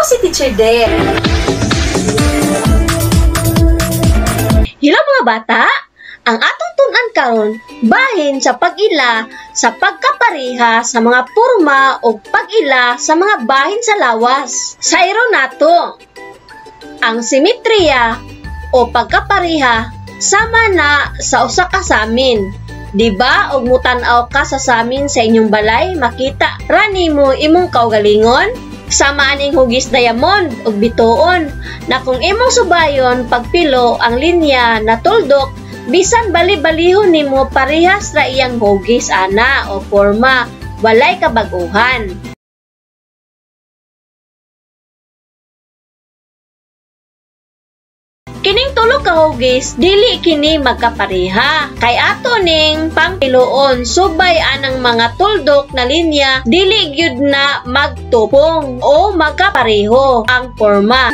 si Teacher Dea. Hello mga bata! Ang atong tun-an karon bahin sa pag-ila sa pagkapariha sa mga porma o pag-ila sa mga bahin sa lawas. Sa iro nato, ang simetriya o pagkapariha sama na sa usa ka samin. Diba og mutan-aw ka sa samin sa inyong balay, makita rani mo imong kaugalingon? Sama aning hugis diamond ug bituon na kung imong subayon pagpilo ang linya na tuldok, bisan bali-balihon nimo parehas ra iyang hugis ana o forma, walay kabag-uhan. Kining tulo ka hugis dili kini magkapareha kay ato ning pangpiloon subay anang mga tuldok na linya dili gyud na magtupong o magkapareho ang forma.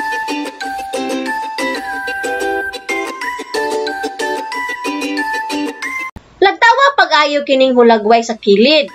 Lagtawa pag-ayo kining hulagway sa kilid.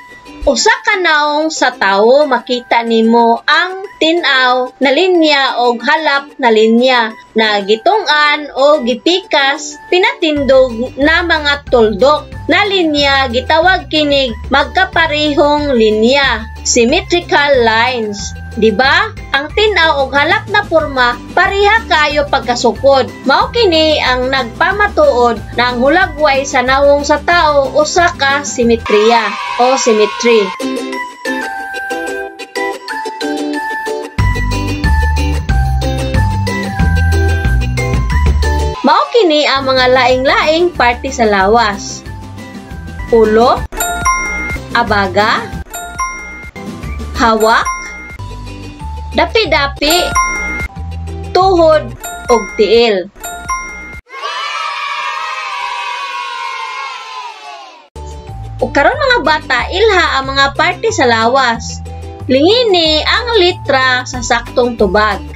Usa ka naong sa tawo makita nimo ang tin-aw na linya o halap na linya na gitung-an o gipikas pinatindog na mga tuldok na linya gitawag kinig magkaparehong linya, symmetrical lines. Diba? Ang tin-aw o halap na porma pareha kayo pagkasukod. Mao kini ang nagpamatuod na ang hulagway sa nawong sa tao usa ka simetriya o symmetry. Mao kini ang mga laing-laing parte sa lawas. Ulo, abaga, hawak, dapi-dapi, tuhod, ug tiil. Ug karon mga bata, ilha ang mga parte sa lawas. Lingini ang litra sa saktong tubag.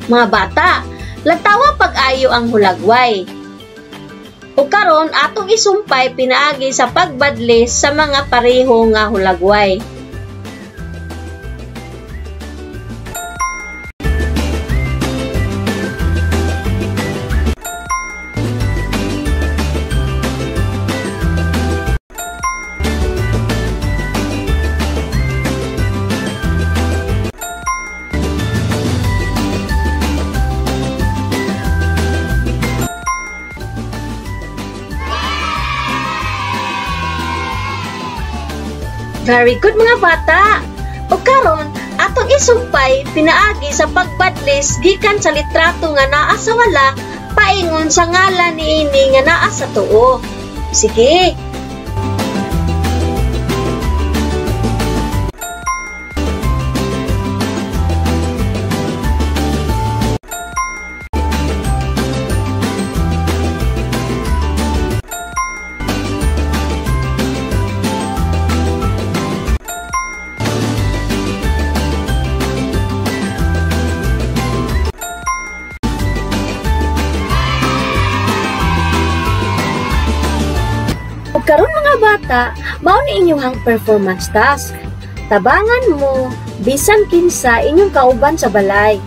Mga bata, latawa pag-ayo ang hulagway. O karon atong isumpay pinaagi sa pagbadlis sa mga pareho nga hulagway. Very good mga bata! O karon, atong isumpay pinaagi sa pagbadlis gikan sa litrato nga naa sa wala paingon sa ngalan niini nga naa sa tuo. Sige! Karon mga bata, mao ni inyong performance task. Tabangan mo bisan kinsa inyong kauban sa balay.